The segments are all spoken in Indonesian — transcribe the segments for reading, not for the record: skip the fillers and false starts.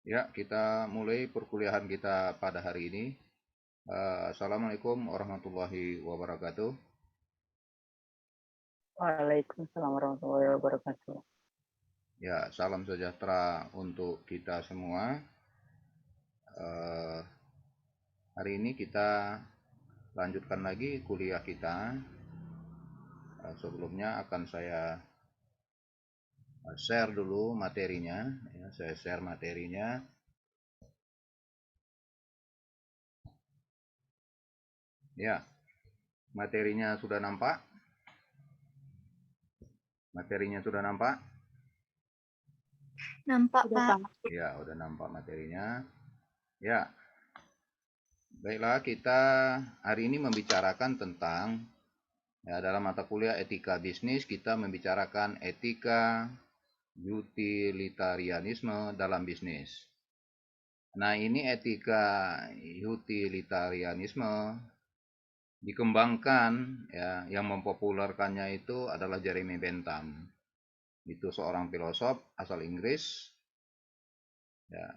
Ya, kita mulai perkuliahan kita pada hari ini. Assalamualaikum warahmatullahi wabarakatuh. Waalaikumsalam warahmatullahi wabarakatuh. Ya, salam sejahtera untuk kita semua. Eh, Hari ini kita lanjutkan lagi kuliah kita. Sebelumnya akan saya share dulu materinya. Ya, saya share materinya. Ya, materinya sudah nampak. Materinya sudah nampak. Nampak, Pak. Ya, udah nampak materinya. Ya, baiklah, kita hari ini membicarakan tentang, ya, dalam mata kuliah etika bisnis, kita membicarakan etika utilitarianisme dalam bisnis. Nah, ini etika utilitarianisme dikembangkan, ya, yang mempopulerkannya itu adalah Jeremy Bentham. Itu seorang filosof asal Inggris, ya,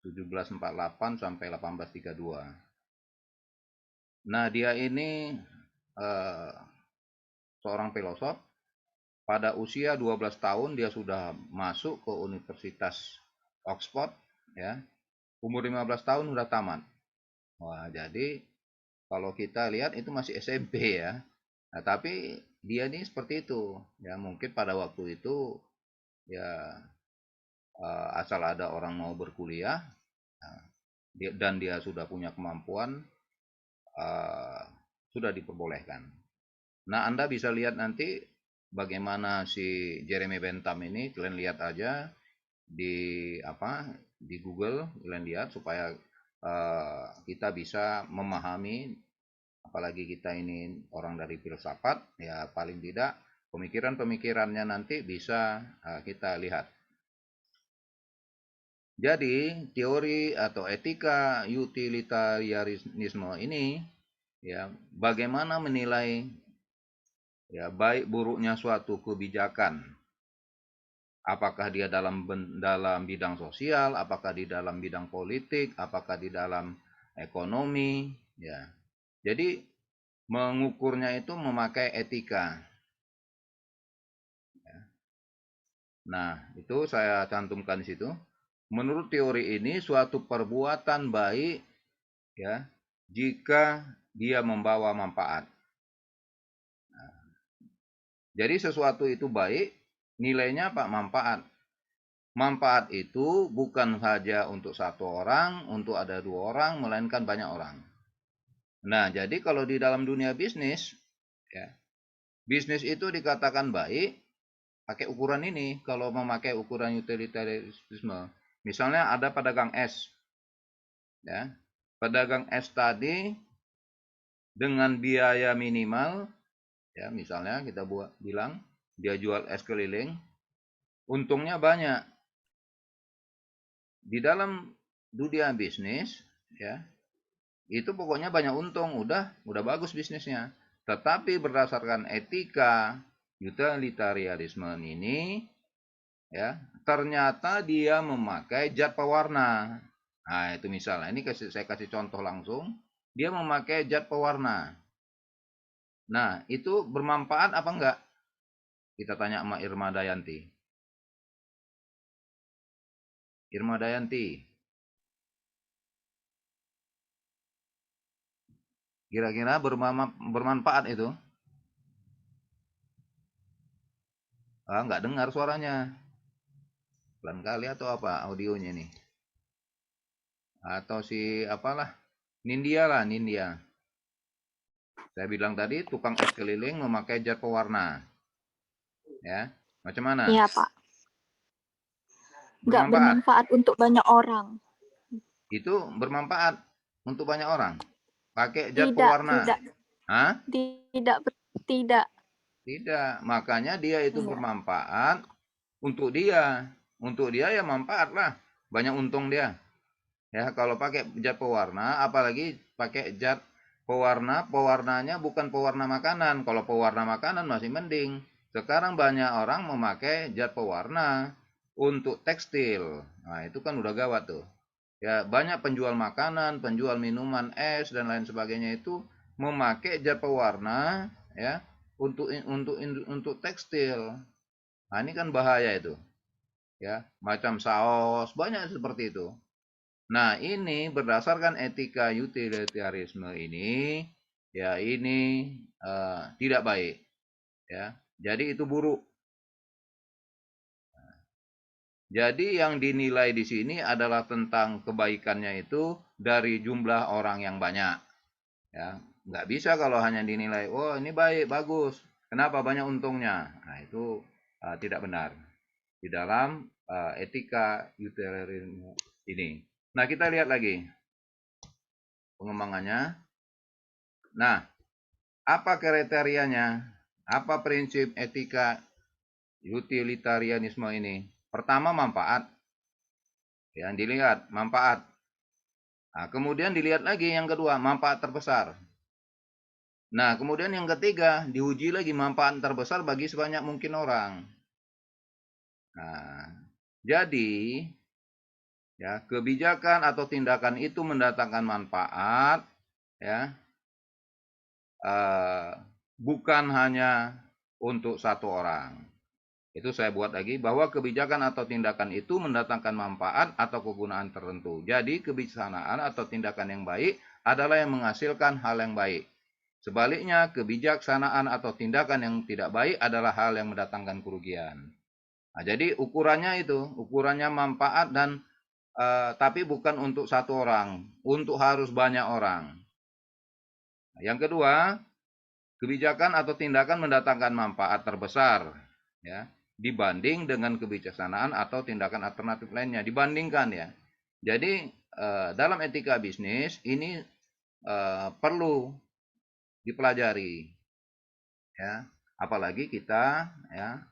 1748 sampai 1832. Nah, dia ini seorang filosof. Pada usia 12 tahun dia sudah masuk ke Universitas Oxford, ya. Umur 15 tahun sudah tamat. Wah, jadi kalau kita lihat itu masih SMP, ya. Nah, tapi dia ini seperti itu. Ya, mungkin pada waktu itu ya asal ada orang mau berkuliah, nah, dan dia sudah punya kemampuan, uh, sudah diperbolehkan. Nah, Anda bisa lihat nanti bagaimana si Jeremy Bentham ini. Kalian lihat aja di di Google, kalian lihat supaya kita bisa memahami, apalagi kita ini orang dari filsafat, ya paling tidak pemikiran-pemikirannya nanti bisa kita lihat. Jadi, teori atau etika utilitarianisme ini, ya, bagaimana menilai, ya, baik buruknya suatu kebijakan. Apakah dia dalam bidang sosial, apakah di dalam bidang politik, apakah di dalam ekonomi, ya. Jadi mengukurnya itu memakai etika. Nah, itu saya cantumkan di situ. Menurut teori ini, suatu perbuatan baik, ya, jika dia membawa manfaat. Jadi sesuatu itu baik, nilainya apa? Manfaat. Manfaat itu bukan saja untuk satu orang, untuk ada dua orang, melainkan banyak orang. Nah, jadi kalau di dalam dunia bisnis, ya, bisnis itu dikatakan baik pakai ukuran ini. Kalau memakai ukuran utilitarisme, misalnya ada pedagang es, ya, pedagang es tadi dengan biaya minimal, ya, misalnya kita bilang dia jual es keliling, untungnya banyak. Di dalam dunia bisnis, ya, itu pokoknya banyak untung, udah bagus bisnisnya. Tetapi berdasarkan etika utilitarianisme ini, ya, ternyata dia memakai zat pewarna. Nah, itu misalnya ini saya kasih contoh langsung, dia memakai zat pewarna. Nah, itu bermanfaat apa enggak? Kita tanya sama Irma Dayanti. Irma Dayanti, kira-kira bermanfaat itu? Enggak dengar suaranya. Pelan kali atau apa audionya nih? Atau si apalah? Nindya lah, Nindya. Saya bilang tadi tukang es keliling memakai zat pewarna. Ya, macam mana? Iya, Pak. Nggak Bermanfaat. bermanfaat untuk banyak orang. Itu bermanfaat untuk banyak orang. Pakai zat Tidak, pewarna. tidak. Hah? Tidak, tidak. Tidak. Makanya dia itu bermanfaat untuk dia. Untuk dia ya manfaat lah. Banyak untung dia. Ya, kalau pakai zat pewarna, apalagi pakai zat pewarnanya bukan pewarna makanan. Kalau pewarna makanan masih mending. Sekarang banyak orang memakai zat pewarna untuk tekstil. Nah, itu kan udah gawat tuh. Ya, banyak penjual makanan, penjual minuman es dan lain sebagainya itu memakai cat pewarna ya untuk tekstil. Nah, ini kan bahaya itu. Ya, macam saus, banyak seperti itu. Nah, ini berdasarkan etika utilitarisme ini, ya ini tidak baik. Ya, jadi itu buruk. Jadi yang dinilai di sini adalah tentang kebaikannya itu dari jumlah orang yang banyak. Ya, nggak bisa kalau hanya dinilai, oh ini baik, bagus. Kenapa banyak untungnya? Nah, itu tidak benar di dalam etika utilitarianisme ini. Nah, kita lihat lagi pengembangannya. Nah, apa kriterianya? Apa prinsip etika utilitarianisme ini? Pertama, manfaat. Yang dilihat, manfaat. Nah, kemudian dilihat lagi yang kedua, manfaat terbesar. Nah, kemudian yang ketiga, diuji lagi manfaat terbesar bagi sebanyak mungkin orang. Nah, jadi ya, kebijakan atau tindakan itu mendatangkan manfaat ya, bukan hanya untuk satu orang. Itu saya buat lagi bahwa kebijakan atau tindakan itu mendatangkan manfaat atau kegunaan tertentu. Jadi kebijaksanaan atau tindakan yang baik adalah yang menghasilkan hal yang baik. Sebaliknya, kebijaksanaan atau tindakan yang tidak baik adalah hal yang mendatangkan kerugian. Nah, jadi ukurannya itu, ukurannya manfaat dan tapi bukan untuk satu orang, untuk harus banyak orang. Nah, yang kedua, kebijakan atau tindakan mendatangkan manfaat terbesar, ya, dibanding dengan kebijaksanaan atau tindakan alternatif lainnya. Dibandingkan ya. Jadi dalam etika bisnis ini perlu dipelajari, ya. Apalagi kita ya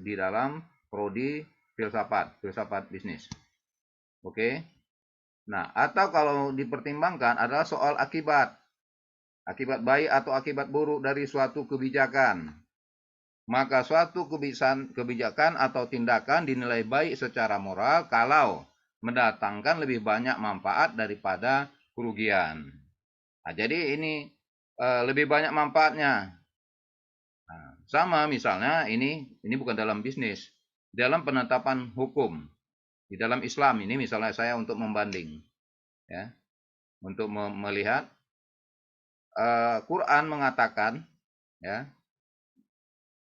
di dalam prodi filsafat bisnis. Oke. Nah, atau kalau dipertimbangkan adalah soal akibat baik atau akibat buruk dari suatu kebijakan. Maka suatu kebijakan atau tindakan dinilai baik secara moral kalau mendatangkan lebih banyak manfaat daripada kerugian. Nah, jadi ini lebih banyak manfaatnya. Nah, sama misalnya ini bukan dalam bisnis, dalam penetapan hukum di dalam Islam ini misalnya saya untuk membanding, ya, untuk melihat Quran mengatakan, ya,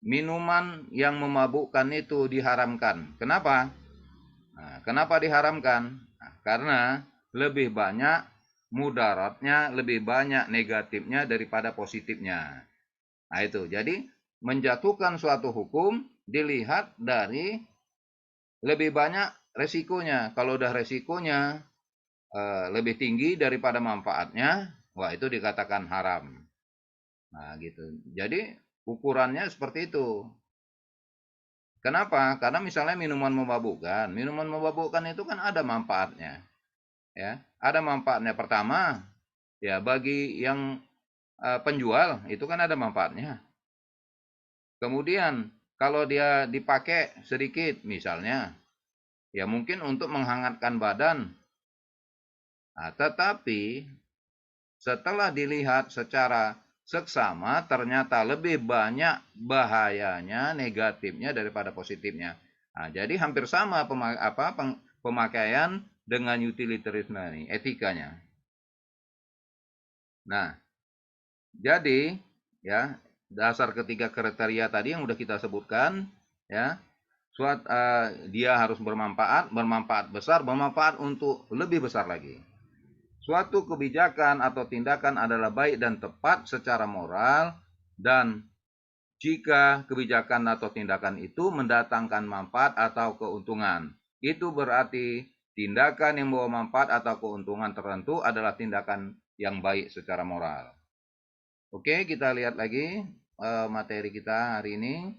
minuman yang memabukkan itu diharamkan. Kenapa? Nah, kenapa diharamkan? Nah, karena lebih banyak mudaratnya, lebih banyak negatifnya daripada positifnya. Nah, itu. Jadi, menjatuhkan suatu hukum dilihat dari lebih banyak resikonya. Kalau udah resikonya lebih tinggi daripada manfaatnya, wah itu dikatakan haram. Nah, gitu. Jadi, ukurannya seperti itu. Kenapa? Karena misalnya minuman memabukkan. Minuman memabukkan itu kan ada manfaatnya. Ya, ada manfaatnya. Pertama, ya bagi yang penjual itu kan ada manfaatnya. Kemudian kalau dia dipakai sedikit misalnya, ya mungkin untuk menghangatkan badan. Nah, tetapi setelah dilihat secara seksama ternyata lebih banyak bahayanya, negatifnya daripada positifnya. Nah, jadi hampir sama pemakaian dengan utilitarisme ini, etikanya. Nah, jadi ya dasar ketiga kriteria tadi yang udah kita sebutkan, ya, dia harus bermanfaat besar, bermanfaat untuk lebih besar lagi. Suatu kebijakan atau tindakan adalah baik dan tepat secara moral, dan jika kebijakan atau tindakan itu mendatangkan manfaat atau keuntungan. Itu berarti tindakan yang membawa manfaat atau keuntungan tertentu adalah tindakan yang baik secara moral. Oke, kita lihat lagi materi kita hari ini.